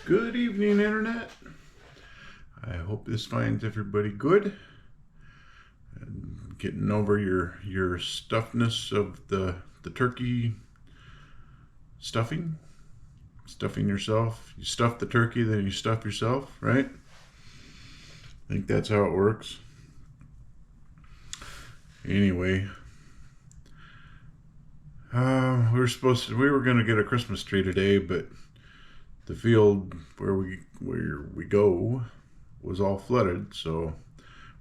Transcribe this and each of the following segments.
Good evening, Internet. I hope this finds everybody good. And getting over your stuffness of the turkey stuffing. Stuffing yourself. You stuff the turkey, then you stuff yourself, right? I think that's how it works. Anyway, we were gonna get a Christmas tree today, but the field where we go was all flooded, so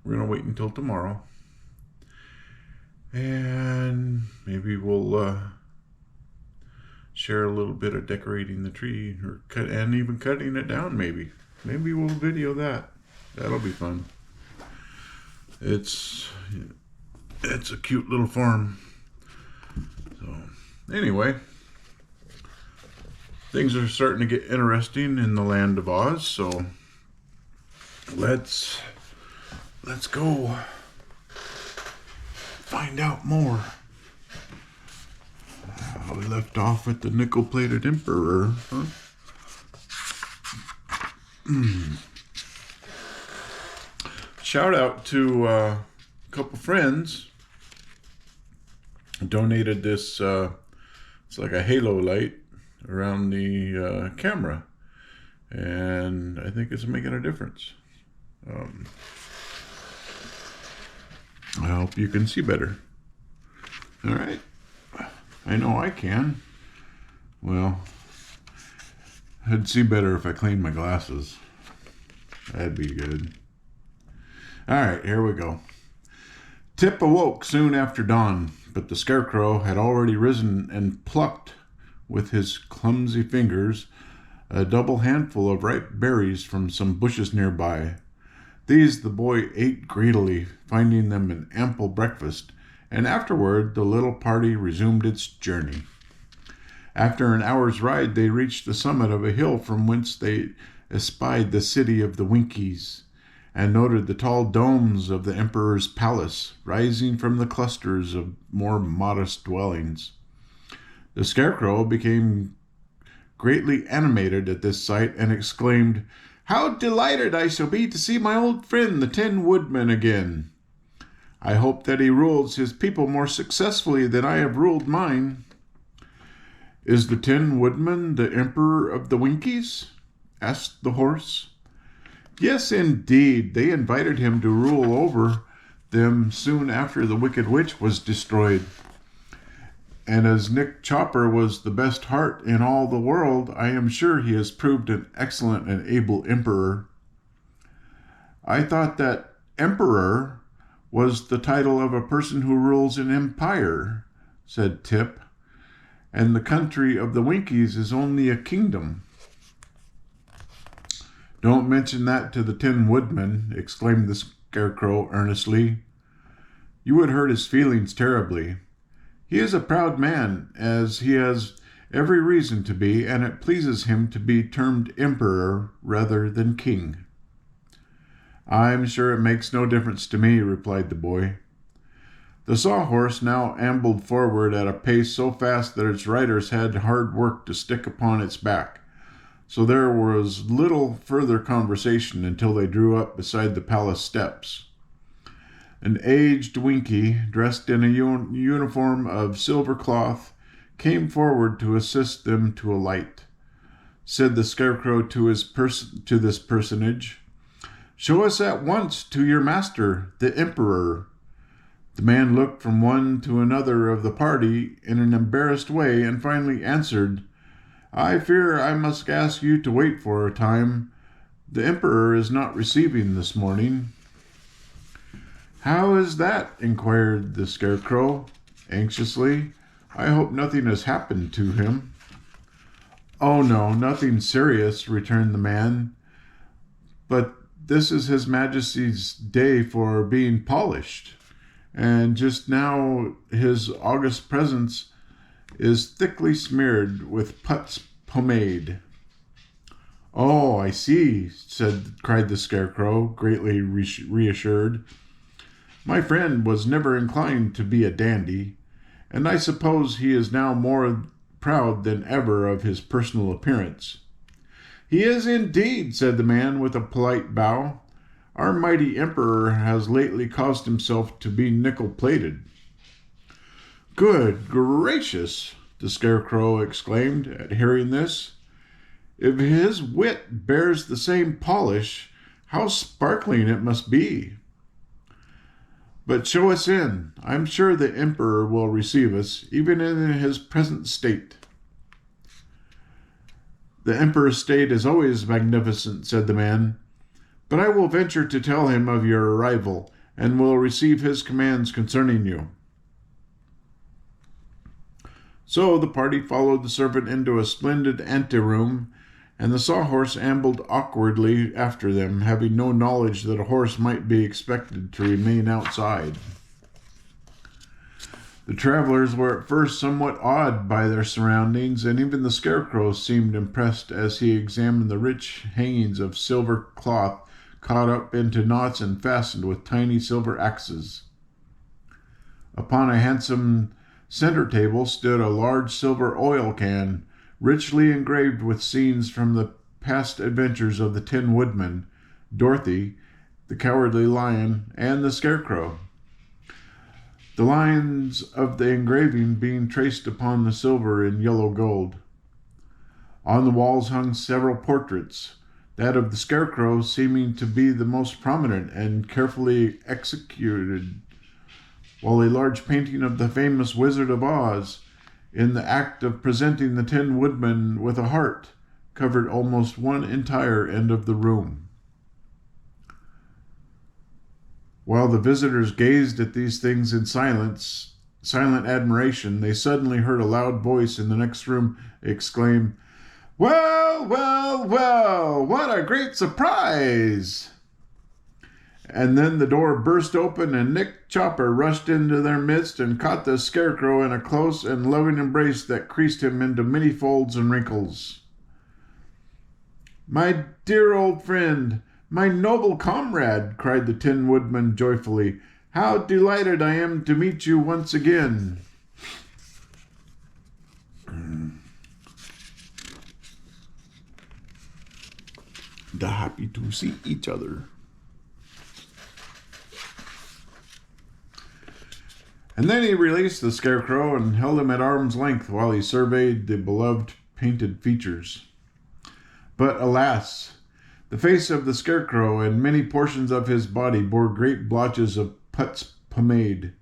we're gonna wait until tomorrow, and maybe we'll share a little bit of decorating the tree, or even cutting it down. Maybe we'll video that. That'll be fun. It's a cute little farm. So anyway, things are starting to get interesting in the land of Oz, so let's go find out more. We left off with the nickel-plated emperor, huh? Shout out to a couple friends who donated this. It's like a halo light around the camera, and I think it's making a difference. I hope you can see better. All right, I know I can. Well, I'd see better if I cleaned my glasses. That'd be good. All right, here we go. Tip awoke soon after dawn, but the Scarecrow had already risen and plucked with his clumsy fingers a double handful of ripe berries from some bushes nearby. These the boy ate greedily, finding them an ample breakfast, and afterward the little party resumed its journey. After an hour's ride, they reached the summit of a hill from whence they espied the city of the Winkies, and noted the tall domes of the Emperor's palace rising from the clusters of more modest dwellings. The Scarecrow became greatly animated at this sight and exclaimed, "How delighted I shall be to see my old friend the Tin Woodman again! I hope that he rules his people more successfully than I have ruled mine." "Is the Tin Woodman the Emperor of the Winkies?" asked the horse. "Yes, indeed. They invited him to rule over them soon after the Wicked Witch was destroyed. And as Nick Chopper was the best heart in all the world, I am sure he has proved an excellent and able emperor." "I thought that emperor was the title of a person who rules an empire," said Tip, "and the country of the Winkies is only a kingdom." "Don't mention that to the Tin Woodman," exclaimed the Scarecrow earnestly. "You would hurt his feelings terribly. He is a proud man, as he has every reason to be, and it pleases him to be termed emperor rather than king." "I'm sure it makes no difference to me," replied the boy. The sawhorse now ambled forward at a pace so fast that its riders had hard work to stick upon its back. So there was little further conversation until they drew up beside the palace steps. An aged Winky, dressed in a uniform of silver cloth, came forward to assist them to alight. Said the Scarecrow to this personage, "Show us at once to your master, the Emperor." The man looked from one to another of the party in an embarrassed way and finally answered, "I fear I must ask you to wait for a time. The Emperor is not receiving this morning." "How is that?" inquired the Scarecrow anxiously. "I hope nothing has happened to him." "Oh no, nothing serious," returned the man. "But this is His Majesty's day for being polished, and just now his august presence is thickly smeared with Putz pomade." "Oh, I see," cried the Scarecrow, greatly reassured. "My friend was never inclined to be a dandy, and I suppose he is now more proud than ever of his personal appearance. "He is indeed," said the man with a polite bow. "Our mighty emperor has lately caused himself to be nickel-plated." "Good gracious!" the Scarecrow exclaimed at hearing this. "If his wit bears the same polish, how sparkling it must be! But show us in. I'm sure the emperor will receive us, even in his present state." "The emperor's state is always magnificent," said the man. "But I will venture to tell him of your arrival, and will receive his commands concerning you." So the party followed the servant into a splendid anteroom, and the sawhorse ambled awkwardly after them, having no knowledge that a horse might be expected to remain outside. The travelers were at first somewhat awed by their surroundings, and even the Scarecrow seemed impressed as he examined the rich hangings of silver cloth caught up into knots and fastened with tiny silver axes. Upon a handsome center table stood a large silver oil can, richly engraved with scenes from the past adventures of the Tin Woodman, Dorothy, the Cowardly Lion, and the Scarecrow. The lines of the engraving being traced upon the silver in yellow gold. On the walls hung several portraits, that of the Scarecrow seeming to be the most prominent and carefully executed, while a large painting of the famous Wizard of Oz, in the act of presenting the Tin Woodman with a heart, covered almost one entire end of the room. While the visitors gazed at these things in silent admiration, they suddenly heard a loud voice in the next room exclaim, "Well, well, well, what a great surprise!" And then the door burst open, and Nick Chopper rushed into their midst and caught the Scarecrow in a close and loving embrace that creased him into many folds and wrinkles. "My dear old friend, my noble comrade," cried the Tin Woodman joyfully. "How delighted I am to meet you once again." "The happy to see each other." And then he released the Scarecrow and held him at arm's length while he surveyed the beloved painted features. But alas! The face of the Scarecrow and many portions of his body bore great blotches of Putz pomade.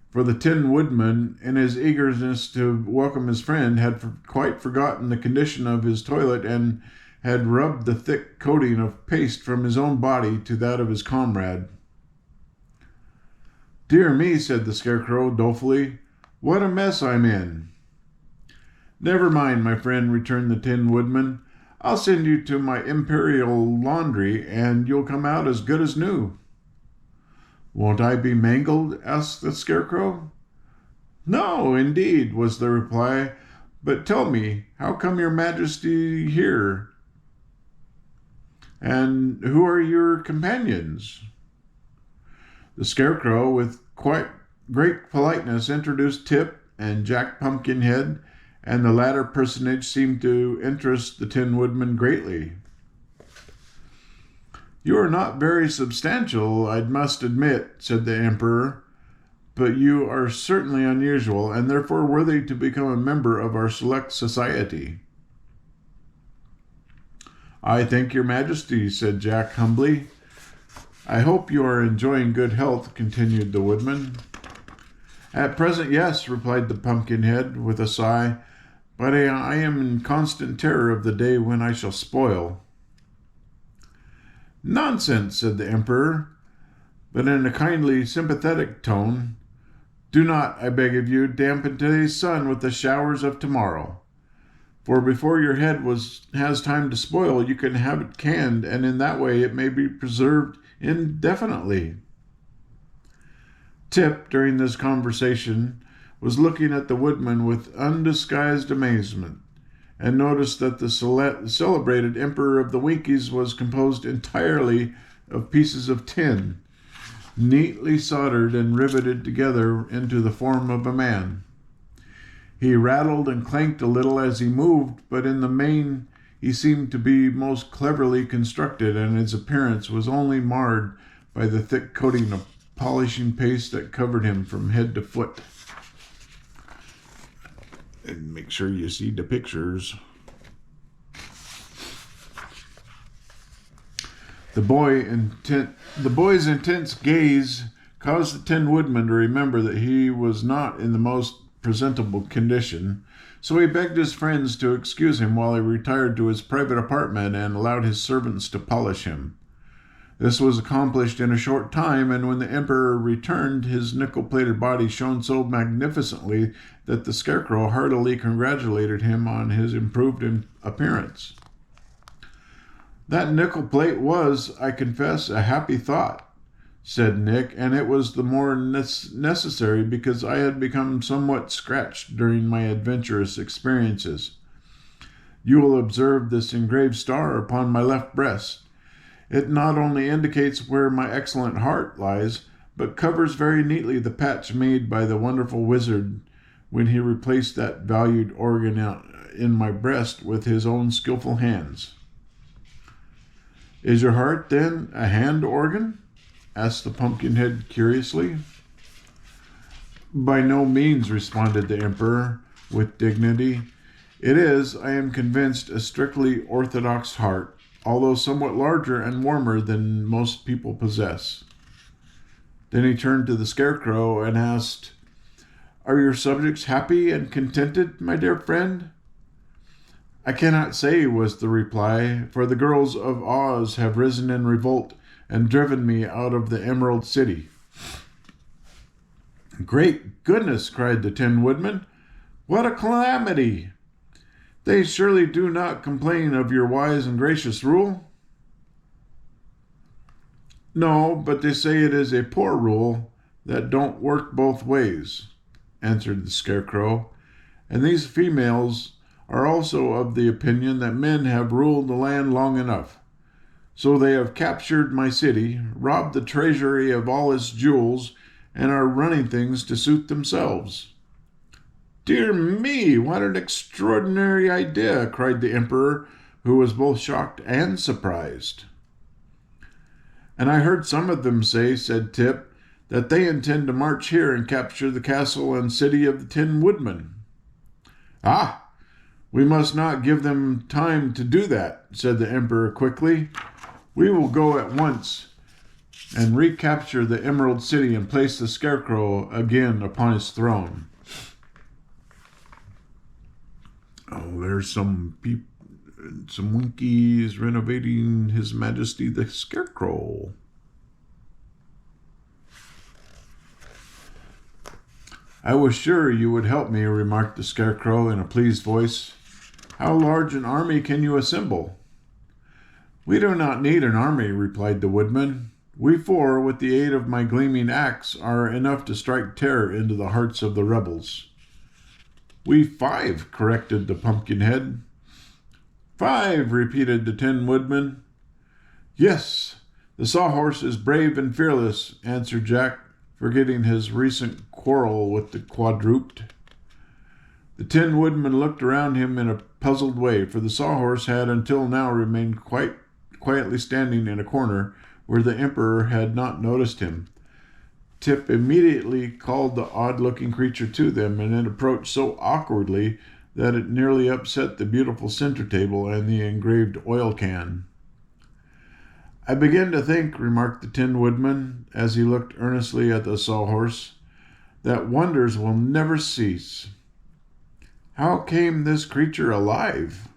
For the Tin Woodman, in his eagerness to welcome his friend, had quite forgotten the condition of his toilet and had rubbed the thick coating of paste from his own body to that of his comrade. "Dear me," said the Scarecrow dolefully, "what a mess I'm in." "Never mind, my friend," returned the Tin Woodman. "I'll send you to my imperial laundry, and you'll come out as good as new." "Won't I be mangled?" asked the Scarecrow. "No, indeed," was the reply. "But tell me, how come your Majesty here? And who are your companions?" The Scarecrow, with quite great politeness, introduced Tip and Jack Pumpkinhead, and the latter personage seemed to interest the Tin Woodman greatly. "You are not very substantial, I must admit," said the Emperor, "but you are certainly unusual, and therefore worthy to become a member of our select society." "I thank your Majesty," said Jack humbly. "I hope you are enjoying good health," continued the Woodman. "At present, yes," replied the Pumpkinhead with a sigh, "but I am in constant terror of the day when I shall spoil." "Nonsense," said the Emperor, but in a kindly, sympathetic tone. "Do not, I beg of you, dampen today's sun with the showers of tomorrow. For before your head has time to spoil, you can have it canned, and in that way it may be preserved indefinitely." Tip, during this conversation, was looking at the Woodman with undisguised amazement, and noticed that the celebrated Emperor of the Winkies was composed entirely of pieces of tin, neatly soldered and riveted together into the form of a man. He rattled and clanked a little as he moved, but in the main He seemed to be most cleverly constructed, and his appearance was only marred by the thick coating of polishing paste that covered him from head to foot. And make sure you see the pictures. The boy's intense gaze caused the Tin Woodman to remember that he was not in the most presentable condition, so he begged his friends to excuse him while he retired to his private apartment and allowed his servants to polish him. This was accomplished in a short time, and when the Emperor returned, his nickel-plated body shone so magnificently that the Scarecrow heartily congratulated him on his improved appearance. "That nickel plate was, I confess, a happy thought," said Nick, "and it was the more necessary because I had become somewhat scratched during my adventurous experiences. You will observe this engraved star upon my left breast. It not only indicates where my excellent heart lies, but covers very neatly the patch made by the wonderful wizard when he replaced that valued organ in my breast with his own skillful hands." "Is your heart, then, a hand organ?" asked the Pumpkinhead curiously. "By no means," responded the Emperor with dignity. "It is, I am convinced, a strictly orthodox heart, although somewhat larger and warmer than most people possess." Then he turned to the Scarecrow and asked, "Are your subjects happy and contented, my dear friend?" "I cannot say," was the reply, "for the girls of Oz have risen in revolt and driven me out of the Emerald City." "Great goodness!" cried the Tin Woodman. "What a calamity! They surely do not complain of your wise and gracious rule?" "No, but they say it is a poor rule that don't work both ways," answered the Scarecrow. "And these females are also of the opinion that men have ruled the land long enough. So they have captured my city, robbed the treasury of all its jewels, and are running things to suit themselves." "Dear me, what an extraordinary idea!" cried the Emperor, who was both shocked and surprised. "And I heard some of them say," said Tip, "that they intend to march here and capture the castle and city of the Tin Woodman." "Ah, we must not give them time to do that," said the Emperor quickly. "We will go at once and recapture the Emerald City and place the Scarecrow again upon his throne." Oh, there's some Winkies renovating His Majesty the Scarecrow. "I was sure you would help me," remarked the Scarecrow in a pleased voice. "How large an army can you assemble?" "We do not need an army," replied the Woodman. "We four, with the aid of my gleaming axe, are enough to strike terror into the hearts of the rebels." "We 5, corrected the Pumpkinhead. 5, repeated the Tin Woodman. "Yes, the Sawhorse is brave and fearless," answered Jack, forgetting his recent quarrel with the quadruped. The Tin Woodman looked around him in a puzzled way, for the Sawhorse had until now remained quite quietly standing in a corner where the Emperor had not noticed him. Tip immediately called the odd-looking creature to them, and it approached so awkwardly that it nearly upset the beautiful center table and the engraved oil can. "I begin to think," remarked the Tin Woodman, as he looked earnestly at the Sawhorse, "that wonders will never cease. How came this creature alive?"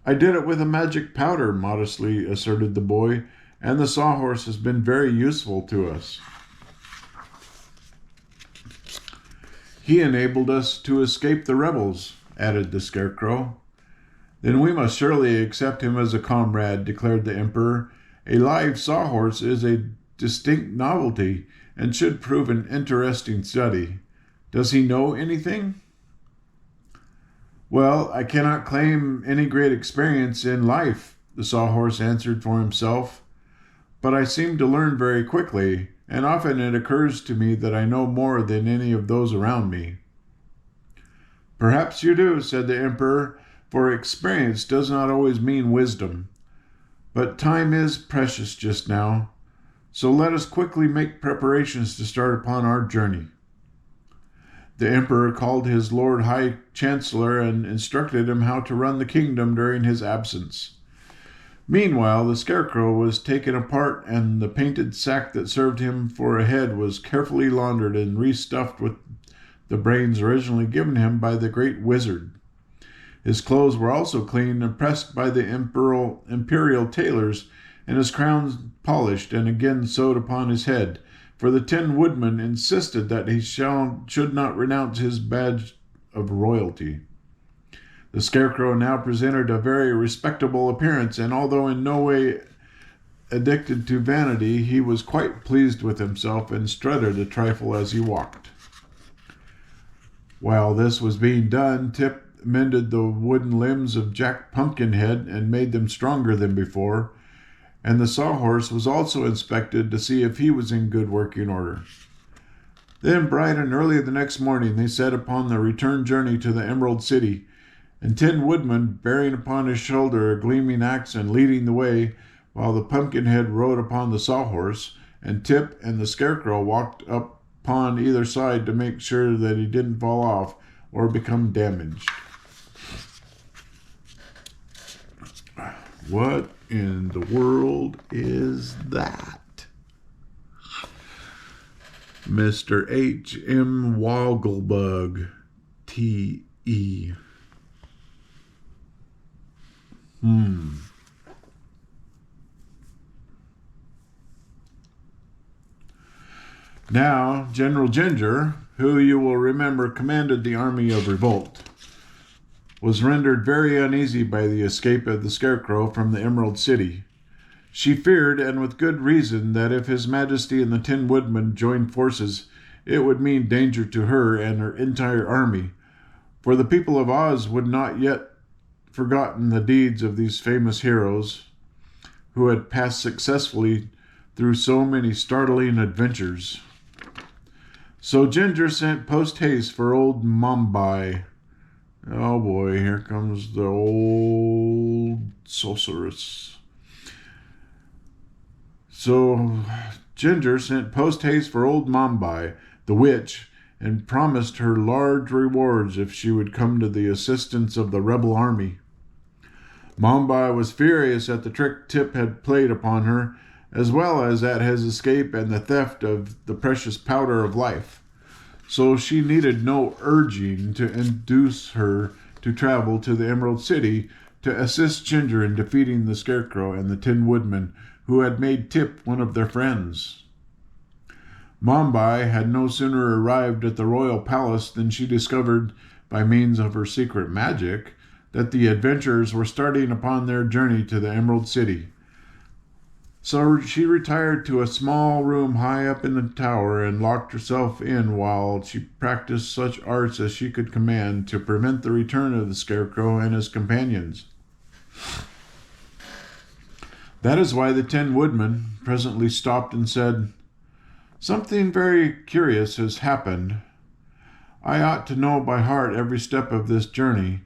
"I did it with a magic powder," modestly asserted the boy, "and the Sawhorse has been very useful to us. He enabled us to escape the rebels," added the Scarecrow. "Then we must surely accept him as a comrade," declared the Emperor. "A live Sawhorse is a distinct novelty and should prove an interesting study. Does he know anything?" "Well, I cannot claim any great experience in life," the Sawhorse answered for himself, "but I seem to learn very quickly, and often it occurs to me that I know more than any of those around me." "Perhaps you do," said the Emperor, for experience does not always mean wisdom. But time is precious just now, so let us quickly make preparations to start upon our journey." The emperor called his Lord High Chancellor and instructed him how to run the kingdom during his absence. Meanwhile, the Scarecrow was taken apart, and the painted sack that served him for a head was carefully laundered and restuffed with the brains originally given him by the great wizard. His clothes were also cleaned and pressed by the imperial tailors, and his crown polished and again sewed upon his head, for the Tin Woodman insisted that he should not renounce his badge of royalty. The Scarecrow now presented a very respectable appearance, and although in no way addicted to vanity, he was quite pleased with himself and strutted a trifle as he walked. While this was being done, Tip mended the wooden limbs of Jack Pumpkinhead and made them stronger than before, and the sawhorse was also inspected to see if he was in good working order. Then, bright and early the next morning, they set upon the return journey to the Emerald City, and Tin Woodman, bearing upon his shoulder a gleaming axe and leading the way, while the Pumpkinhead rode upon the sawhorse, and Tip and the Scarecrow walked up upon either side to make sure that he didn't fall off or become damaged. What in the world is that? Mr. H.M. Woggle-bug, T.E. Now, General Ginger, who you will remember commanded the army of revolt, was rendered very uneasy by the escape of the Scarecrow from the Emerald City. She feared, and with good reason, that if His Majesty and the Tin Woodman joined forces, it would mean danger to her and her entire army, for the people of Oz would not yet forgotten the deeds of these famous heroes who had passed successfully through so many startling adventures. So Ginger sent post-haste for old Mombi. Oh boy, here comes the old sorceress. So Ginger sent post-haste for old Mombi, the witch, and promised her large rewards if she would come to the assistance of the rebel army. Mombi was furious at the trick Tip had played upon her, as well as at his escape and the theft of the precious powder of life. So she needed no urging to induce her to travel to the Emerald City to assist Ginger in defeating the Scarecrow and the Tin Woodman, who had made Tip one of their friends. Mombi had no sooner arrived at the royal palace than she discovered, by means of her secret magic, that the adventurers were starting upon their journey to the Emerald City. So she retired to a small room high up in the tower and locked herself in while she practiced such arts as she could command to prevent the return of the Scarecrow and his companions. That is why the Tin Woodman presently stopped and said, "Something very curious has happened. I ought to know by heart every step of this journey,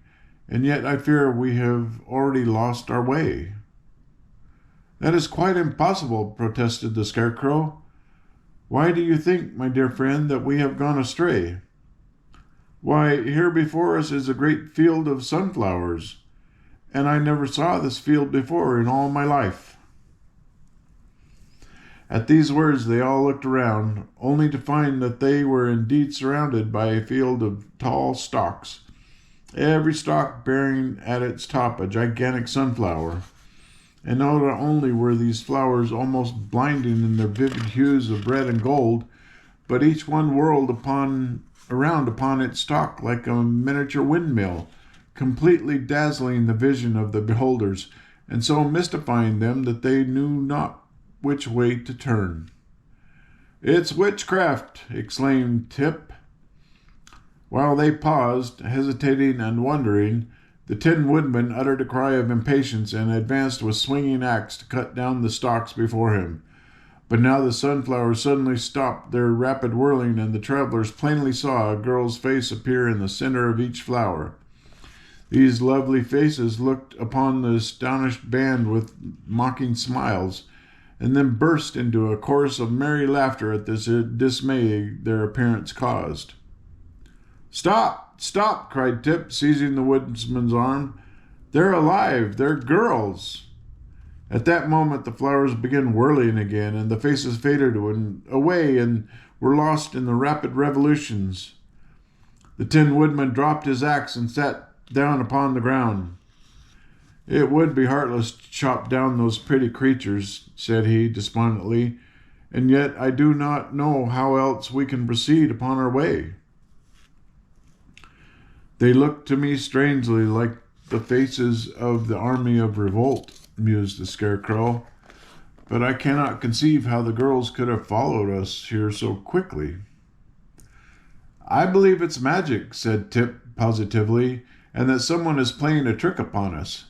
and yet I fear we have already lost our way." "That is quite impossible," protested the Scarecrow. "Why do you think, my dear friend, that we have gone astray?" "Why, here before us is a great field of sunflowers, and I never saw this field before in all my life." At these words they all looked around, only to find that they were indeed surrounded by a field of tall stalks, every stalk bearing at its top a gigantic sunflower. And not only were these flowers almost blinding in their vivid hues of red and gold, but each one whirled around upon its stalk like a miniature windmill, completely dazzling the vision of the beholders, and so mystifying them that they knew not which way to turn. "It's witchcraft!" exclaimed Tip. While they paused, hesitating and wondering, the Tin Woodman uttered a cry of impatience and advanced with swinging axe to cut down the stalks before him. But now the sunflowers suddenly stopped their rapid whirling, and the travelers plainly saw a girl's face appear in the center of each flower. These lovely faces looked upon the astonished band with mocking smiles, and then burst into a chorus of merry laughter at this dismay their appearance caused. "Stop! Stop!" cried Tip, seizing the woodsman's arm. "They're alive! They're girls!" At that moment the flowers began whirling again, and the faces faded away and were lost in the rapid revolutions. The Tin Woodman dropped his axe and sat down upon the ground. "It would be heartless to chop down those pretty creatures," said he despondently, "and yet I do not know how else we can proceed upon our way." "They look to me strangely like the faces of the army of revolt," mused the Scarecrow, "but I cannot conceive how the girls could have followed us here so quickly." "I believe it's magic," said Tip positively, "and that someone is playing a trick upon us.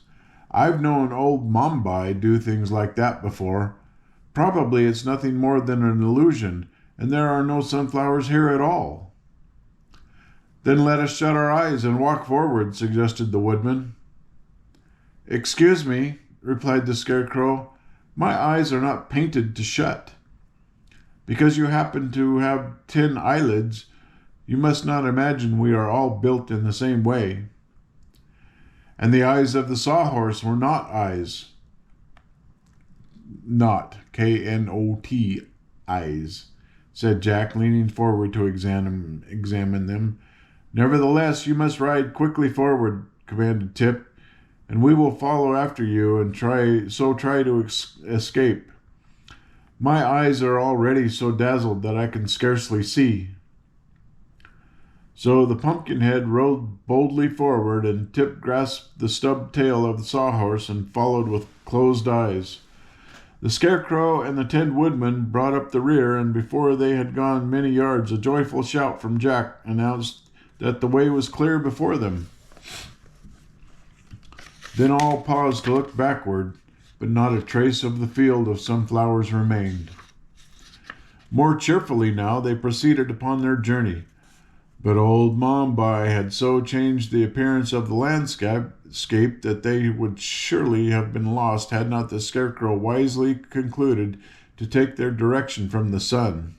I've known old Mombi do things like that before. Probably it's nothing more than an illusion, and there are no sunflowers here at all." "Then let us shut our eyes and walk forward," suggested the Woodman. "Excuse me," replied the Scarecrow, "my eyes are not painted to shut. Because you happen to have tin eyelids, you must not imagine we are all built in the same way." "And the eyes of the sawhorse were not eyes." "Not, Knot, eyes," said Jack, leaning forward to examine them. "Nevertheless, you must ride quickly forward," commanded Tip, "and we will follow after you and try to escape. My eyes are already so dazzled that I can scarcely see." So the Pumpkinhead rode boldly forward, and Tip grasped the stub tail of the sawhorse and followed with closed eyes. The Scarecrow and the Tin Woodman brought up the rear, and before they had gone many yards, a joyful shout from Jack announced that the way was clear before them. Then all paused to look backward, but not a trace of the field of sunflowers remained. More cheerfully now they proceeded upon their journey. But old Mombi had so changed the appearance of the landscape that they would surely have been lost had not the Scarecrow wisely concluded to take their direction from the sun.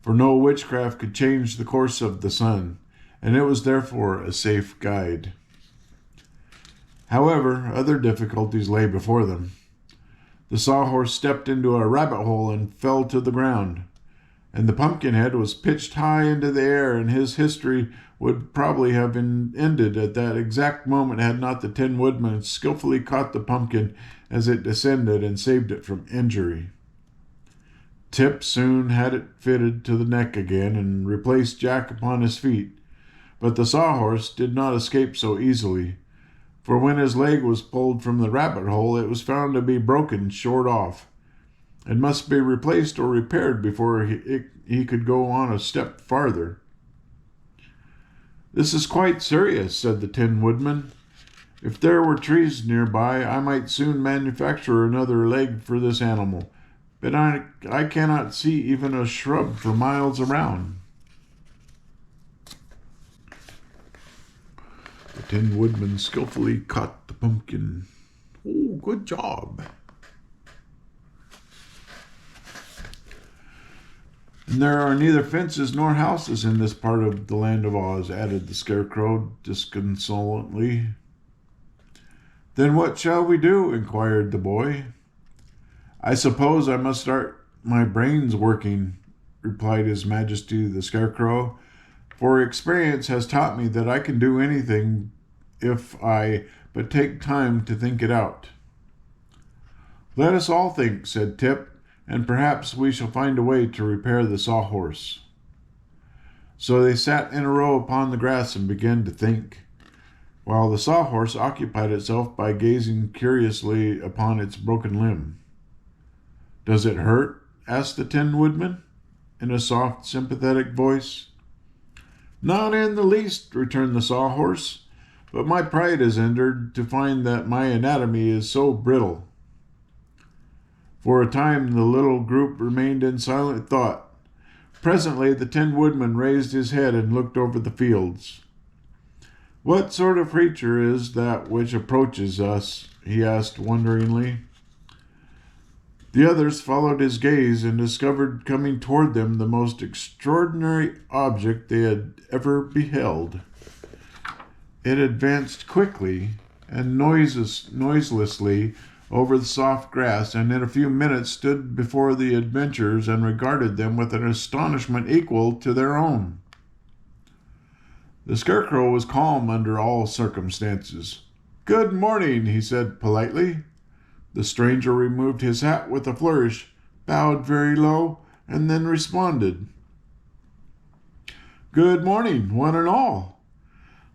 For no witchcraft could change the course of the sun, and it was therefore a safe guide. However, other difficulties lay before them. The sawhorse stepped into a rabbit hole and fell to the ground, and the Pumpkinhead was pitched high into the air, and his history would probably have been ended at that exact moment had not the Tin Woodman skillfully caught the pumpkin as it descended and saved it from injury. Tip soon had it fitted to the neck again and replaced Jack upon his feet, but the sawhorse did not escape so easily, for when his leg was pulled from the rabbit hole it was found to be broken short off, and must be replaced or repaired before he could go on a step farther. "This is quite serious," said the Tin Woodman. "If there were trees nearby, I might soon manufacture another leg for this animal, but I cannot see even a shrub for miles around." The Tin Woodman skillfully caught the pumpkin. "Oh, good job." "And there are neither fences nor houses in this part of the land of Oz," added the Scarecrow disconsolately. "Then what shall we do?" inquired the boy. "I suppose I must start my brains working," replied His Majesty the Scarecrow, "for experience has taught me that I can do anything if I but take time to think it out." "Let us all think," said Tip, "and perhaps we shall find a way to repair the sawhorse." So they sat in a row upon the grass and began to think, while the sawhorse occupied itself by gazing curiously upon its broken limb. "Does it hurt?" asked the Tin Woodman, in a soft, sympathetic voice. "Not in the least," returned the sawhorse, "but my pride is injured to find that my anatomy is so brittle." For a time the little group remained in silent thought. Presently the Tin Woodman raised his head and looked over the fields. "What sort of creature is that which approaches us?" he asked wonderingly. The others followed his gaze and discovered coming toward them the most extraordinary object they had ever beheld. It advanced quickly and noiselessly over the soft grass, and in a few minutes stood before the adventurers and regarded them with an astonishment equal to their own. The Scarecrow was calm under all circumstances. "Good morning," he said politely. The stranger removed his hat with a flourish, bowed very low, and then responded, "Good morning, one and all.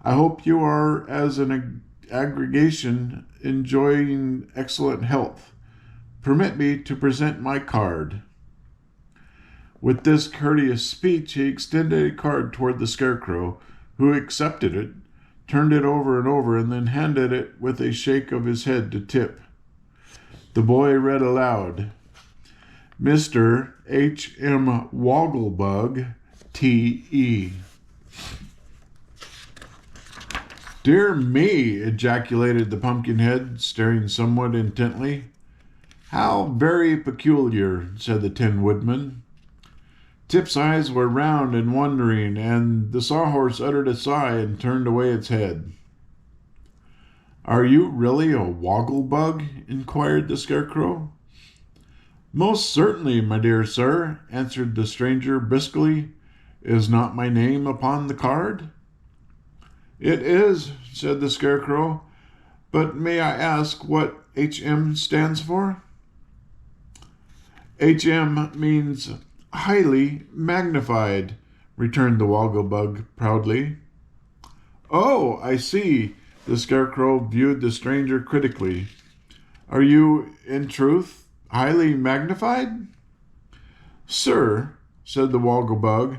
I hope you are, as an aggregation, enjoying excellent health. Permit me to present my card." With this courteous speech, he extended a card toward the Scarecrow, who accepted it, turned it over and over, and then handed it with a shake of his head to Tip. The boy read aloud, "Mr. H.M. Woggle-bug, T.E." "Dear me," ejaculated the Pumpkinhead, staring somewhat intently. "How very peculiar," said the Tin Woodman. Tip's eyes were round and wondering, and the Sawhorse uttered a sigh and turned away its head. "Are you really a Woggle-bug?" inquired the Scarecrow. "Most certainly, my dear sir," answered the stranger briskly. "Is not my name upon the card?" "It is," said the Scarecrow. "But may I ask what H.M. stands for?" "H.M. means highly magnified," returned the Woggle-bug proudly. "Oh, I see." The Scarecrow viewed the stranger critically. "Are you, in truth, highly magnified?" "Sir," said the Woggle-bug,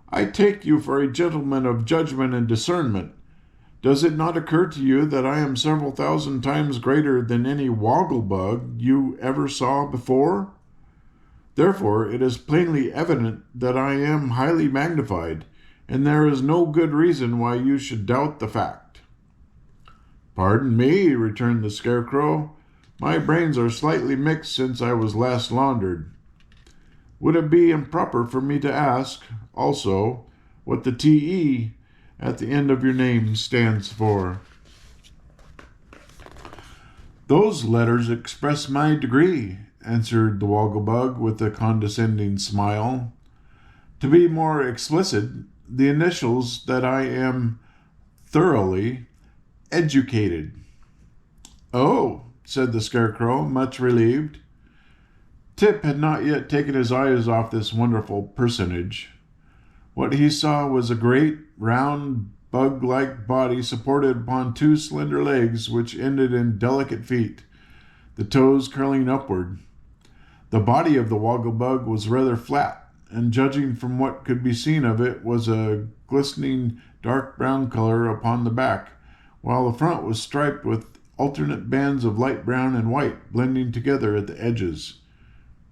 "I take you for a gentleman of judgment and discernment. Does it not occur to you that I am several thousand times greater than any Woggle-bug you ever saw before? Therefore, it is plainly evident that I am highly magnified, and there is no good reason why you should doubt the fact." "Pardon me," returned the Scarecrow. "My brains are slightly mixed since I was last laundered. Would it be improper for me to ask, also, what the T.E. at the end of your name stands for?" "Those letters express my degree," answered the Woggle-bug with a condescending smile. "To be more explicit, the initials that I am thoroughly educated." "Oh," said the Scarecrow, much relieved. Tip had not yet taken his eyes off this wonderful personage. What he saw was a great, round, bug-like body supported upon two slender legs which ended in delicate feet, the toes curling upward. The body of the Woggle-bug was rather flat, and judging from what could be seen of it, was a glistening dark brown color upon the back, while the front was striped with alternate bands of light brown and white, blending together at the edges.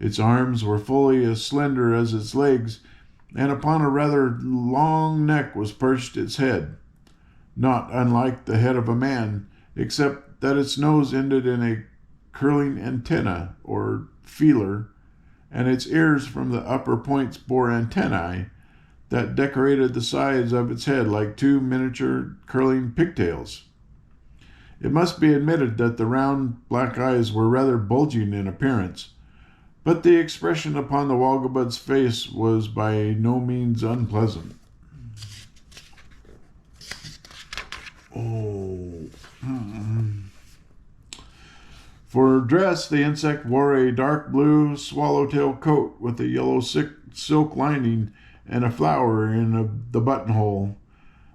Its arms were fully as slender as its legs, and upon a rather long neck was perched its head, not unlike the head of a man, except that its nose ended in a curling antenna, or feeler, and its ears from the upper points bore antennae that decorated the sides of its head like two miniature curling pigtails. It must be admitted that the round black eyes were rather bulging in appearance, but the expression upon the Woggle-bug's face was by no means unpleasant. For dress, the insect wore a dark blue swallowtail coat with a yellow silk lining and a flower in the buttonhole,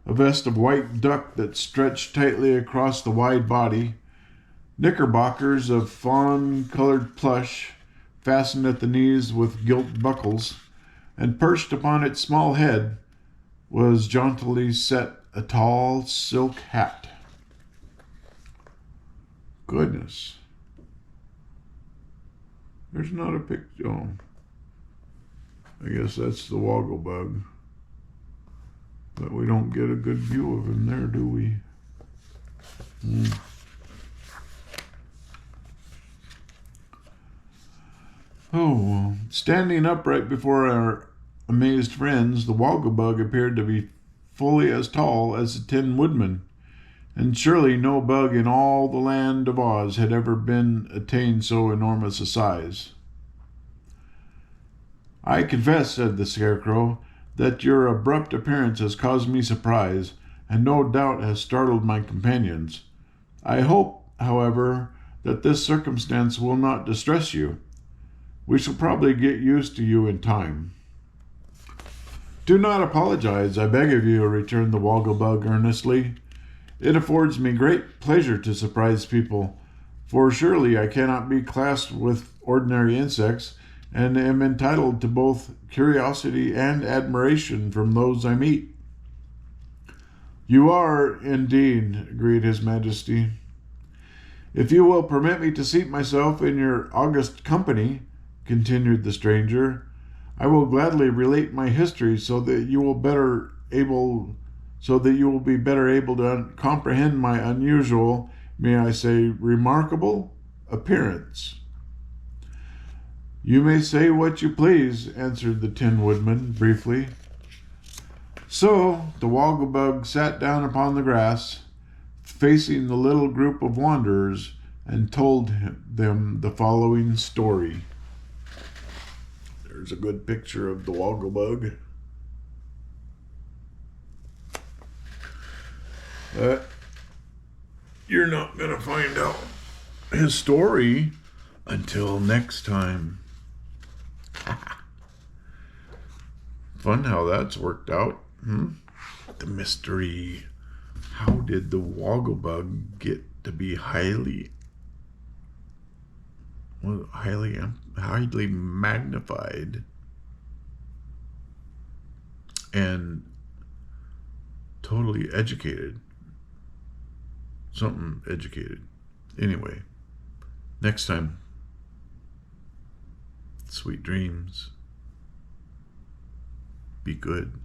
a vest of white duck that stretched tightly across the wide body, knickerbockers of fawn-colored plush, fastened at the knees with gilt buckles, and perched upon its small head was jauntily set a tall silk hat. Goodness. There's not a picture. Oh, I guess that's the Woggle-bug. But we don't get a good view of him there, do we? Oh, standing upright before our amazed friends, the Woggle-bug appeared to be fully as tall as the Tin Woodman, and surely no bug in all the land of Oz had ever been attained so enormous a size. "I confess," said the Scarecrow, "that your abrupt appearance has caused me surprise, and no doubt has startled my companions. I hope, however, that this circumstance will not distress you. We shall probably get used to you in time." "Do not apologize, I beg of you," returned the Woggle-bug earnestly. "It affords me great pleasure to surprise people, for surely I cannot be classed with ordinary insects, and am entitled to both curiosity and admiration from those I meet." "You are, indeed," agreed His Majesty. "If you will permit me to seat myself in your august company," continued the stranger, "I will gladly relate my history so that you will be better able to comprehend my unusual, may I say remarkable, appearance." "You may say what you please," answered the Tin Woodman briefly. So the Woggle-bug sat down upon the grass, facing the little group of wanderers, and told them the following story. There's a good picture of the Woggle-bug. You're not going to find out his story until next time. Fun how that's worked out. The mystery. How did the Woggle-bug get to be highly magnified and totally educated? Something educated. Anyway, next time. Sweet dreams. Be good.